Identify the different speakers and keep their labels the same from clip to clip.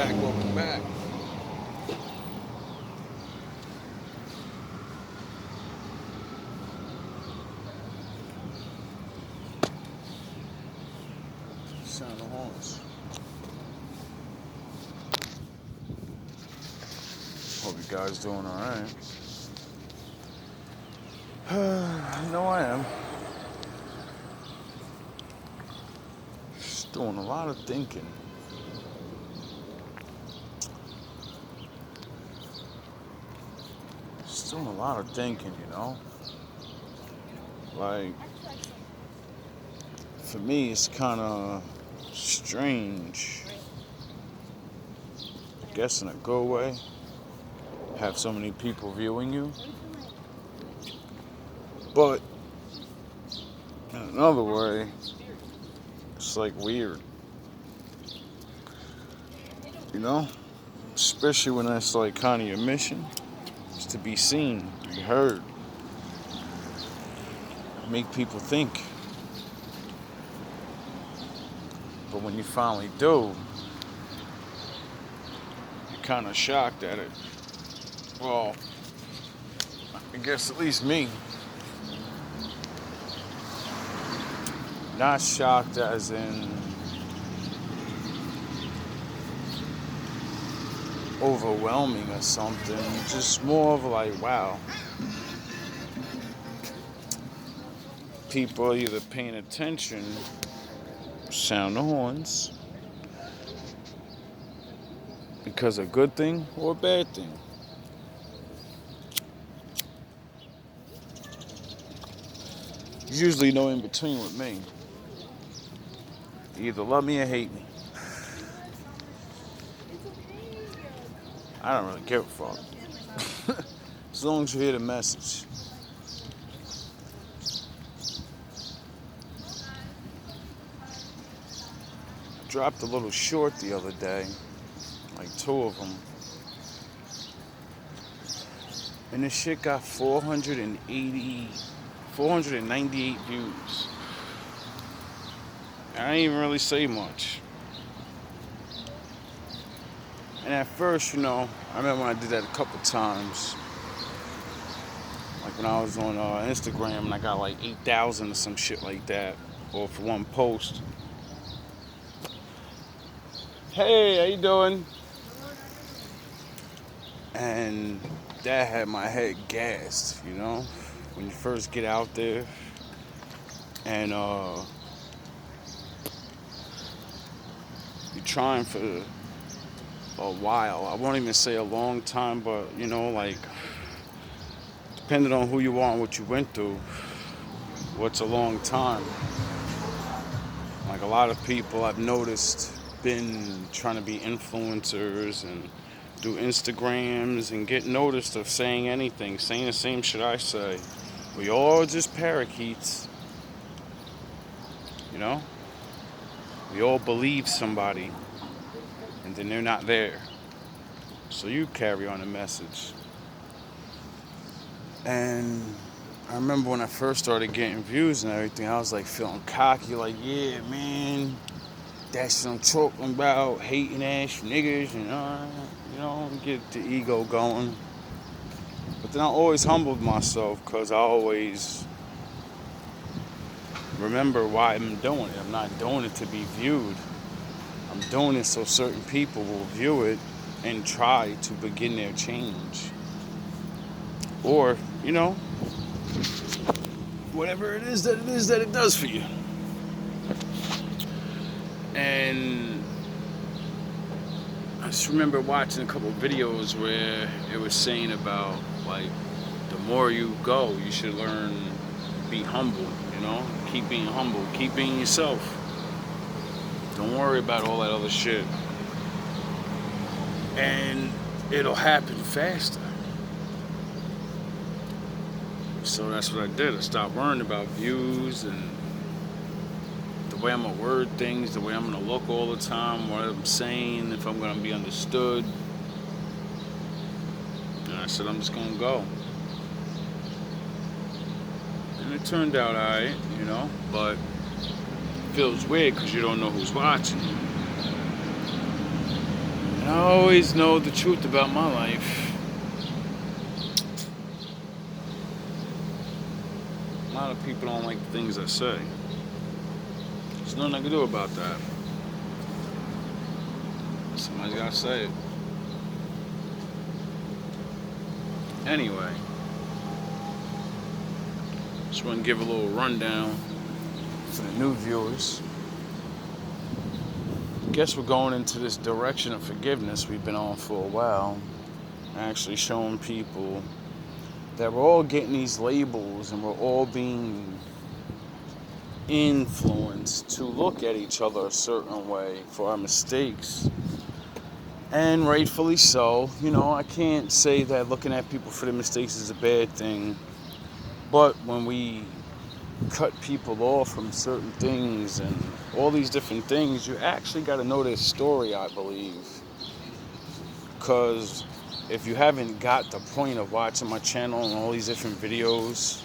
Speaker 1: welcome back. Sound of horns. Hope you guys doing alright. I know I am. Just doing a lot of thinking. Just doing a lot of thinking, you know? Like, for me, it's kind of strange. I guess in a good way. Have so many people viewing you. But in another way, it's like weird. You know? Especially when that's like kind of your mission. Is to be seen, to be heard. Make people think. But when you finally do, you're kind of shocked at it. Well, I guess at least me. Not shocked as in overwhelming or something. Just more of like, wow. People are either paying attention, sound the horns, because a good thing or a bad thing. There's usually no in between with me. You either love me or hate me. I don't really give a fuck. As long as you hear the message. I dropped a little short the other day, like 2 of them. And this shit got 498 views. I didn't even really say much. And at first, you know, I remember when I did that a couple times. Like when I was on Instagram and I got like 8,000 or some shit like that. Or for one post. Hey, how you doing? And that had my head gassed, you know? When you first get out there. And you're trying for a while. I won't even say a long time, but you know, like depending on who you are and what you went through, what's a long time? Like a lot of people I've noticed been trying to be influencers and do Instagrams and get noticed of saying anything, saying the same shit I say. We all just parakeets, you know? We all believe somebody, and then they're not there. So you carry on the message. And I remember when I first started getting views and everything, I was like feeling cocky, like, yeah, man, that's what I'm talking about, hating ass niggas, you know, get the ego going. But then I always humbled myself because I always remember why I'm doing it. I'm not doing it to be viewed. I'm doing it so certain people will view it and try to begin their change. Or, you know, whatever it is that it does for you. And I just remember watching a couple of videos where it was saying about, like, the more you go, you should learn to be humble, you know? Keep being humble. Keep being yourself. Don't worry about all that other shit. And it'll happen faster. So that's what I did. I stopped worrying about views and the way I'm gonna word things, the way I'm gonna look all the time, what I'm saying, if I'm gonna be understood. And I said, I'm just gonna go. And it turned out alright, you know, but it feels weird because you don't know who's watching. And I always know the truth about my life. A lot of people don't like the things I say. There's nothing I can do about that. Somebody's gotta say it. Anyway, just want to give a little rundown for the new viewers. I guess we're going into this direction of forgiveness we've been on for a while. Actually showing people that we're all getting these labels and we're all being influenced to look at each other a certain way for our mistakes. And rightfully so. You know, I can't say that looking at people for their mistakes is a bad thing. But when we cut people off from certain things and all these different things, you actually got to know their story, I believe. Because if you haven't got the point of watching my channel and all these different videos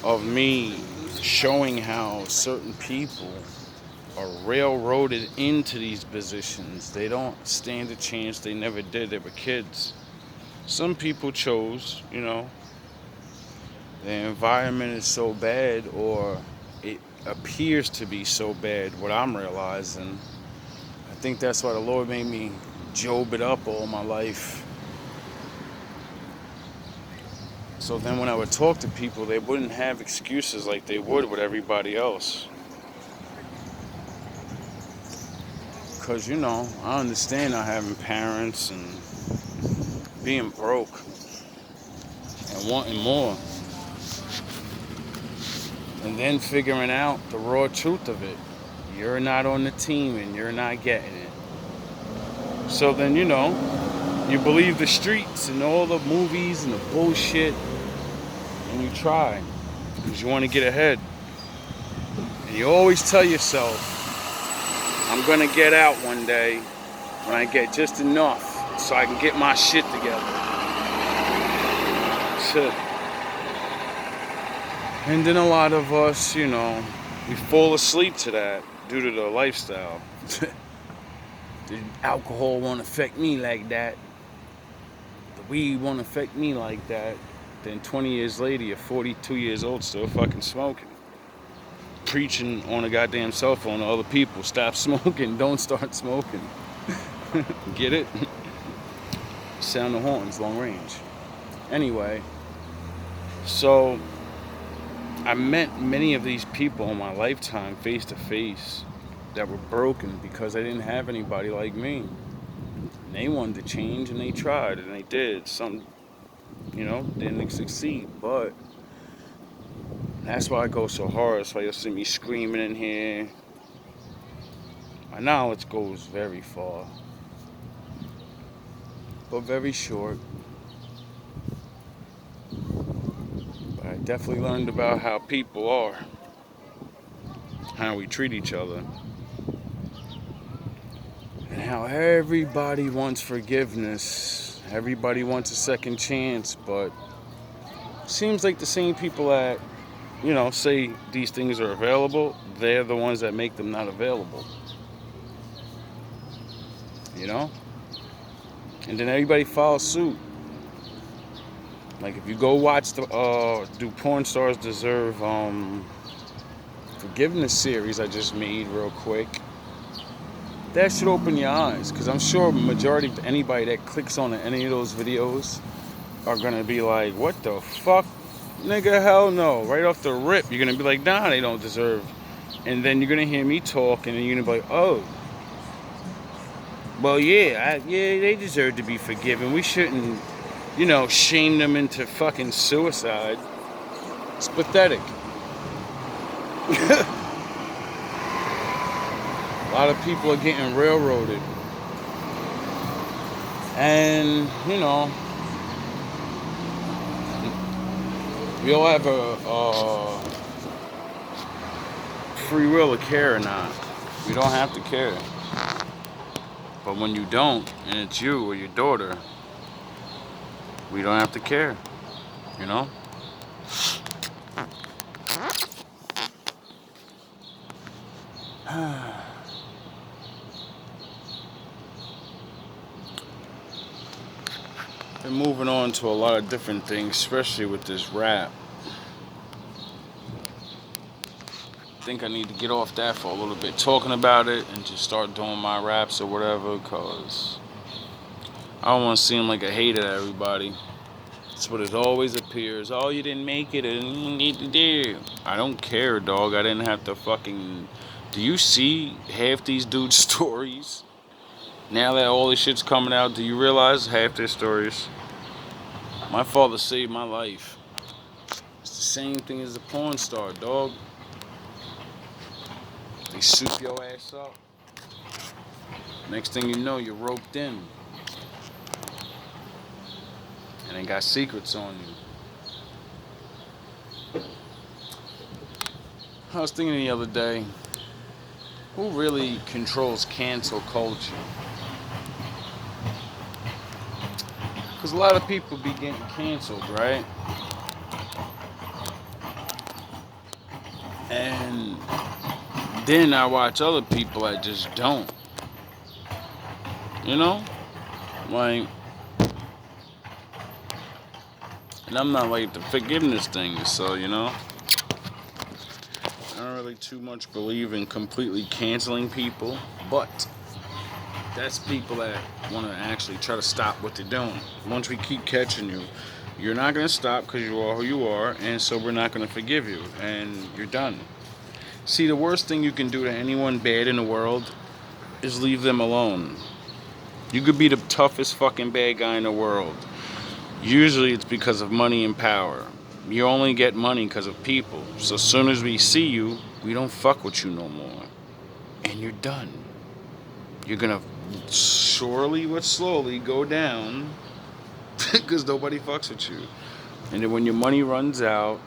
Speaker 1: of me showing how certain people are railroaded into these positions, they don't stand a chance. They never did. They were kids. Some people chose, you know, the environment is so bad, or it appears to be so bad, what I'm realizing. I think that's why the Lord made me job it up all my life. So then when I would talk to people, they wouldn't have excuses like they would with everybody else. Because, you know, I understand not having parents and being broke and wanting more. And then figuring out the raw truth of it. You're not on the team and you're not getting it. So then, you know, you believe the streets and all the movies and the bullshit, and you try because you want to get ahead. And you always tell yourself, I'm going to get out one day when I get just enough so I can get my shit together. And then a lot of us, you know, we fall asleep to that due to the lifestyle. The alcohol won't affect me like that. The weed won't affect me like that. Then 20 years later, you're 42 years old, still fucking smoking. Preaching on a goddamn cell phone to other people. Stop smoking, don't start smoking. Get it? Sound the horns, long range. Anyway, so I met many of these people in my lifetime face to face that were broken because they didn't have anybody like me. And they wanted to change and they tried and they did. Some, you know, didn't succeed, but that's why I go so hard. That's why you'll see me screaming in here. My knowledge goes very far, but very short. But I definitely learned about how people are, how we treat each other, and how everybody wants forgiveness. Everybody wants a second chance, but it seems like the same people that, you know, say these things are available, they're the ones that make them not available. You know? And then everybody follows suit. Like if you go watch the Do Porn Stars Deserve forgiveness series I just made real quick, that should open your eyes, because I'm sure majority of anybody that clicks on any of those videos are gonna be like, what the fuck? Nigga, hell no. Right off the rip, you're gonna be like, nah, they don't deserve. And then you're gonna hear me talk, and then you're gonna be like, oh, well, yeah, they deserve to be forgiven. We shouldn't, you know, shame them into fucking suicide. It's pathetic. A lot of people are getting railroaded. And, you know, we all have a free will to care or not. We don't have to care. But when you don't, and it's you or your daughter, we don't have to care, you know? And moving on to a lot of different things, especially with this rap. I think I need to get off that for a little bit, talking about it, and just start doing my raps or whatever, because I don't want to seem like a hater to everybody. That's what it always appears. Oh, you didn't make it, and you need to do. I don't care, dog. I didn't have to fucking. Do you see half these dudes' stories? Now that all this shit's coming out, do you realize half their stories? My father saved my life. It's the same thing as a porn star, dog. They soup your ass up. Next thing you know, you're roped in. And they got secrets on you. I was thinking the other day, who really controls cancel culture? Because a lot of people be getting canceled, right? And then I watch other people that just don't. You know? Like, and I'm not like the forgiveness thing, so, you know? I don't really too much believe in completely canceling people, but that's people that want to actually try to stop what they're doing. Once we keep catching you, you're not going to stop because you are who you are, and so we're not going to forgive you, and you're done. See, the worst thing you can do to anyone bad in the world is leave them alone. You could be the toughest fucking bad guy in the world. Usually it's because of money and power. You only get money because of people. So as soon as we see you, we don't fuck with you no more. And you're done. You're gonna surely but slowly go down because nobody fucks with you. And then when your money runs out,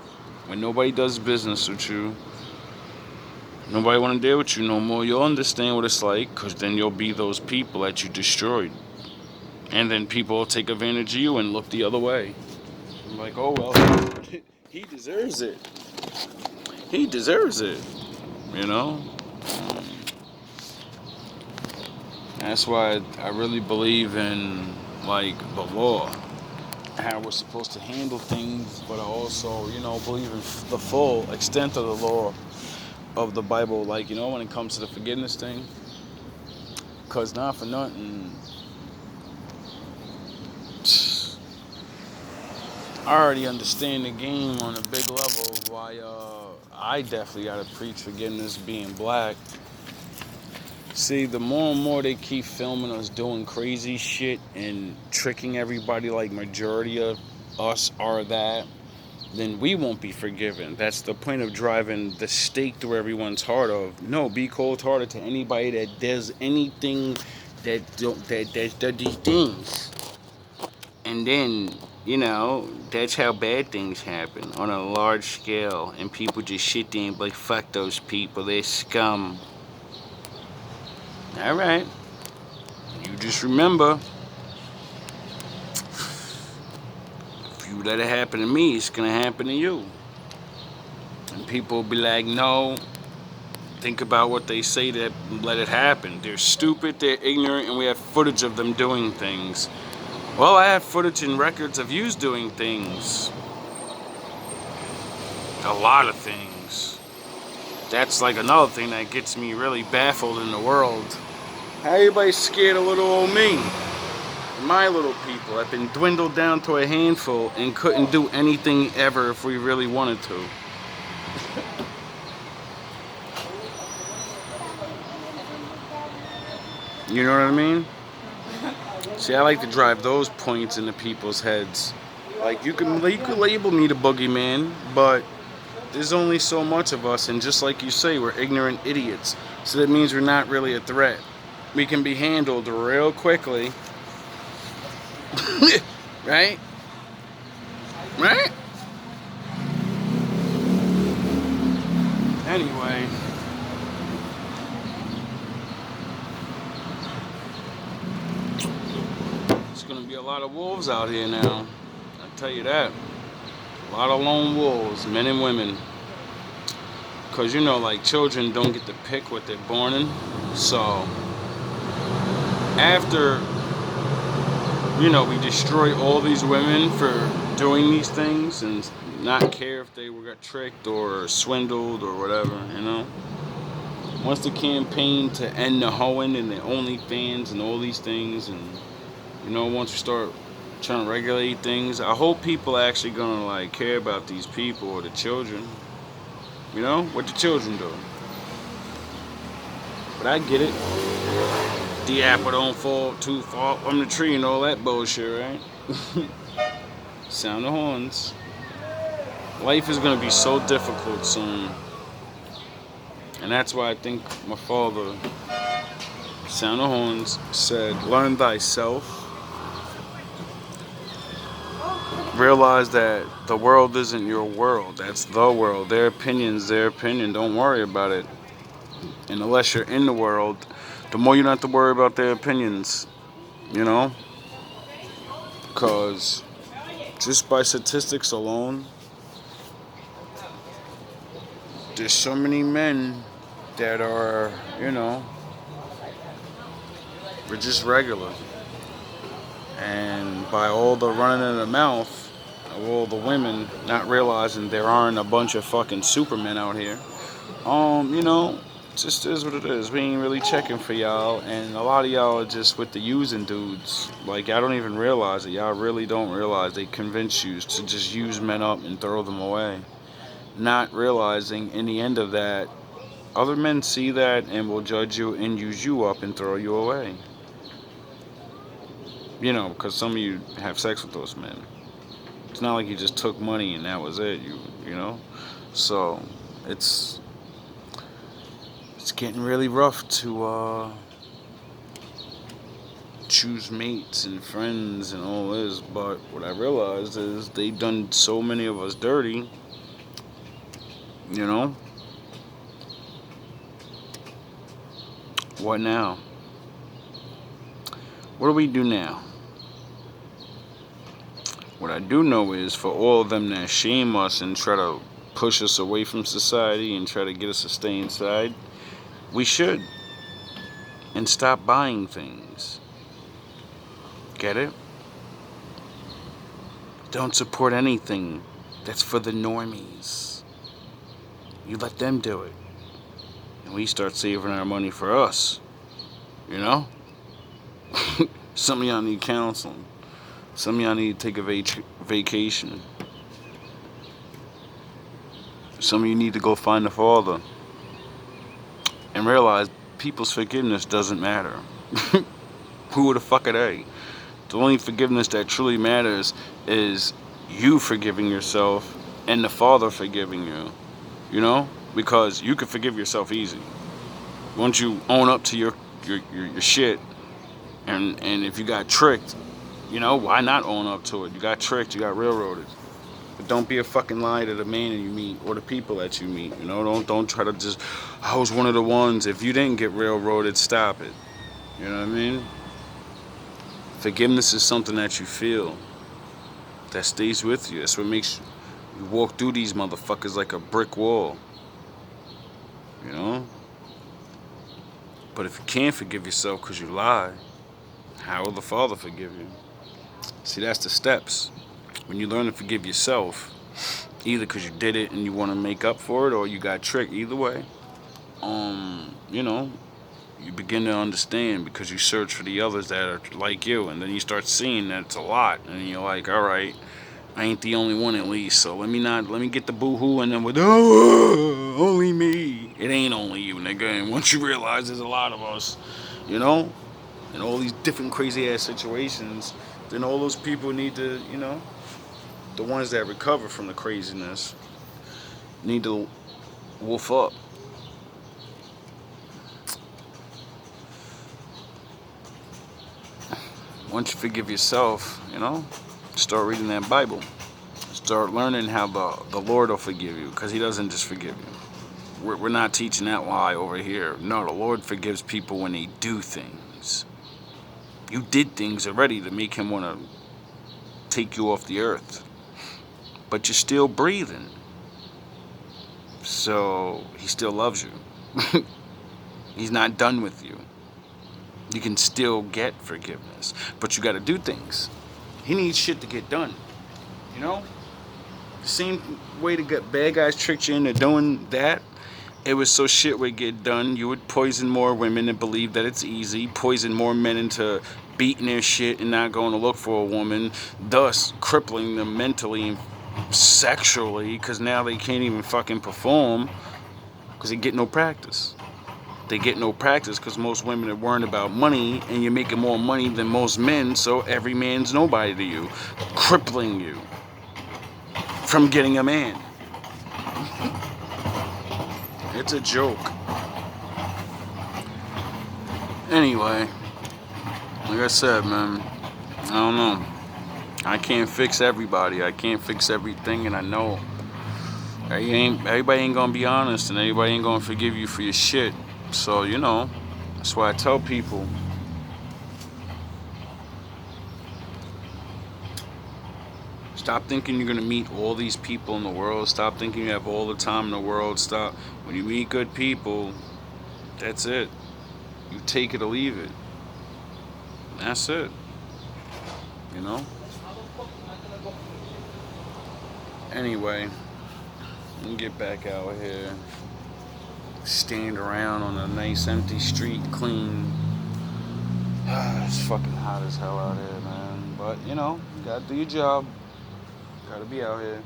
Speaker 1: when nobody does business with you, nobody want to deal with you no more, you'll understand what it's like, because then you'll be those people that you destroyed. And then people will take advantage of you and look the other way. I'm like, oh well, he deserves it. He deserves it. You know? That's why I really believe in, like, the law. How we're supposed to handle things, but I also, you know, believe in the full extent of the law of the Bible, like, you know, when it comes to the forgiveness thing. Because not for nothing, I already understand the game on a big level of why I definitely gotta preach forgiveness being black. See, the more and more they keep filming us doing crazy shit and tricking everybody like majority of us are that, then we won't be forgiven. That's the point of driving the stake through everyone's heart of, no, be cold-hearted to anybody that does anything that does these things. And then, you know, that's how bad things happen on a large scale. And people just sit there and be like, fuck those people, they're scum. Alright. You just remember, if you let it happen to me, it's gonna happen to you. And people will be like, no, think about what they say that let it happen. They're stupid, they're ignorant, and we have footage of them doing things. Well, I have footage and records of you doing things. A lot of things. That's like another thing that gets me really baffled in the world. How everybody's scared of little old me? My little people have been dwindled down to a handful and couldn't do anything ever if we really wanted to. You know what I mean? See, I like to drive those points into people's heads. Like, you can label me the boogeyman, but there's only so much of us, and just like you say, we're ignorant idiots. So that means we're not really a threat. We can be handled real quickly. Right? Right? Anyway. There's gonna be a lot of wolves out here now. I'll tell you that. A lot of lone wolves, men and women. Because, you know, like, children don't get to pick what they're born in. So, after we destroy all these women for doing these things and not care if they got tricked or swindled or whatever. Once the campaign to end the hoeing and the OnlyFans and all these things, and once we start trying to regulate things, I hope people are actually gonna like care about these people or the children. What the children do. But I get it. The apple don't fall too far from the tree and all that bullshit, right? Sound the horns. Life is gonna be so difficult soon. And that's why I think my father, sound the horns, said, learn thyself. Realize that the world isn't your world. That's the world. Their opinion's their opinion. Don't worry about it. And unless you're in the world, the more you don't have to worry about their opinions. Because just by statistics alone, there's so many men that are, we're just regular. And by all the running in the mouth of all the women not realizing there aren't a bunch of fucking supermen out here, just is what it is. We ain't really checking for y'all, and a lot of y'all are just with the using dudes. Like, y'all don't even realize it. Y'all really don't realize they convince you to just use men up and throw them away. Not realizing in the end of that, other men see that and will judge you and use you up and throw you away. Because some of you have sex with those men. It's not like you just took money and that was it. So it's getting really rough to choose mates and friends and all this. But what I realized is they've done so many of us dirty. What now? What do we do now? What I do know is for all of them that shame us and try to push us away from society and try to get us to stay inside, we should. And stop buying things. Get it? Don't support anything that's for the normies. You let them do it. And we start saving our money for us. Some of y'all need counseling. Some of y'all need to take a vacation. Some of you need to go find the Father. And realize people's forgiveness doesn't matter. Who the fuck are they? The only forgiveness that truly matters is you forgiving yourself and the Father forgiving you. Because you can forgive yourself easy. Once you own up to your shit, and if you got tricked, why not own up to it? You got tricked, you got railroaded. But don't be a fucking lie to the man you meet or the people that you meet. Don't try to just, I was one of the ones. If you didn't get railroaded, stop it. You know what I mean? Forgiveness is something that you feel, that stays with you. That's what makes you walk through these motherfuckers like a brick wall. But if you can't forgive yourself because you lie, how will the Father forgive you? See, that's the steps. When you learn to forgive yourself, either because you did it and you want to make up for it, or you got tricked, either way, you begin to understand because you search for the others that are like you, and then you start seeing that it's a lot, and you're like, all right, I ain't the only one at least, so let me get the boo-hoo, and then only me. It ain't only you, nigga. And once you realize there's a lot of us, in all these different crazy ass situations, then all those people need to, the ones that recover from the craziness, need to wolf up. Once you forgive yourself, start reading that Bible. Start learning how the Lord will forgive you, because He doesn't just forgive you. We're not teaching that lie over here. No, the Lord forgives people when they do things. You did things already to make Him want to take you off the earth, but you're still breathing, so He still loves you. He's not done with you. You can still get forgiveness, but you got to do things. He needs shit to get done. You know, the same way to get bad guys tricked you into doing that. It was so shit would get done. You would poison more women and believe that it's easy. Poison more men into beating their shit and not going to look for a woman, thus crippling them mentally and sexually, because now they can't even fucking perform because they get no practice. They get no practice because most women are worrying about money, and you're making more money than most men, so every man's nobody to you, crippling you from getting a man. It's a joke. Anyway, like I said, man, I don't know. I can't fix everybody. I can't fix everything, and I know everybody ain't gonna be honest, and everybody ain't gonna forgive you for your shit. So, you know, that's why I tell people, stop thinking you're gonna meet all these people in the world. Stop thinking you have all the time in the world. Stop. When you meet good people, that's it. You take it or leave it. That's it. You know? Anyway, let me get back out here. Stand around on a nice empty street, clean. It's fucking hot as hell out here, man. But, you know, you gotta do your job. Gotta be out here.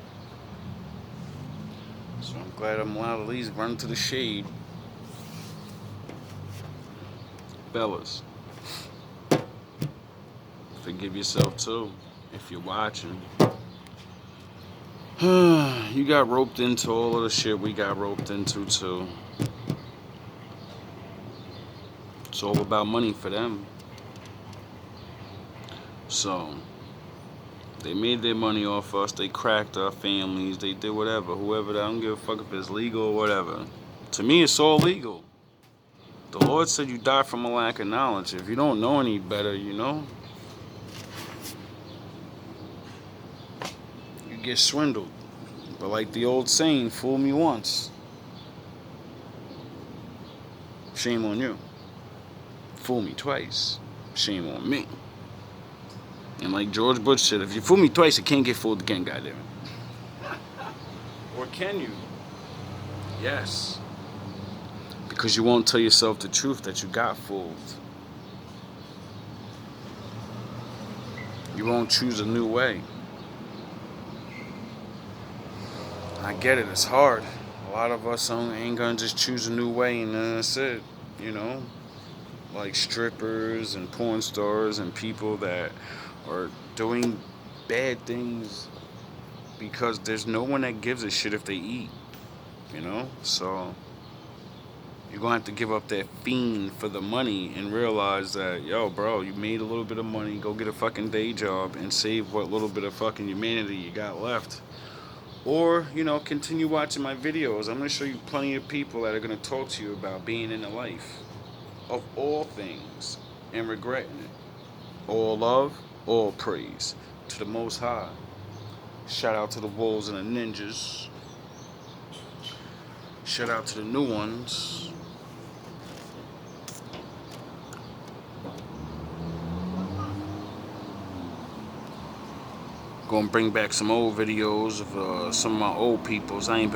Speaker 1: So I'm glad I'm allowed to at least run to the shade. Fellas, forgive yourself too if you're watching. You got roped into all of the shit we got roped into too. It's all about money for them. So they made their money off us. They cracked our families. They did whatever. Whoever. I don't give a fuck if it's legal or whatever. To me, it's all legal. The Lord said you die from a lack of knowledge. If you don't know any better, you know, you get swindled. But like the old saying, fool me once, shame on you. Fool me twice, shame on me. And like George Bush said, if you fool me twice, you can't get fooled again, goddamn it. Or can you? Yes. Because you won't tell yourself the truth that you got fooled. You won't choose a new way. I get it, it's hard. A lot of us ain't gonna just choose a new way and then that's it, you know? Like strippers and porn stars and people that are doing bad things because there's no one that gives a shit if they eat, you know? So you're gonna have to give up that fiend for the money and realize that, yo, bro, you made a little bit of money, go get a fucking day job and save what little bit of fucking humanity you got left. Or, you know, continue watching my videos. I'm going to show you plenty of people that are going to talk to you about being in the life of all things and regretting it. All love, all praise to the Most High. Shout out to the wolves and the ninjas. Shout out to the new ones. Gonna bring back some old videos of some of my old peoples. I ain't been